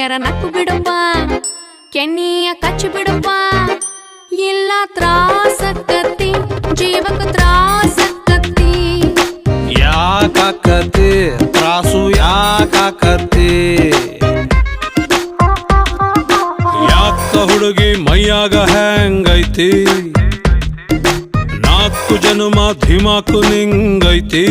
ಮನೆಯರ ನಕ್ಕು ಬಿಡುವ ಕೆನ್ನಿಯ ಕಚ್ಚಿ ಬಿಡುವ ಇಲ್ಲ ತ್ರಾಸಕ್ಕತ್ತಿ ಜೀವಕ್ಕೆ ತ್ರಾಸಕ್ಕತ್ತಿ ಯಾಕಾಕತಿ ತ್ರಾಸು ಯಾಕಾಕತಿ ಯಾಕ ಹುಡುಗಿ ಮೈಯಾಗ ಹೆಂಗೈತಿ ನಾಲ್ಕು ಜನ್ಮ ಧಿಮಾಕು ನಿಂಗೈತಿ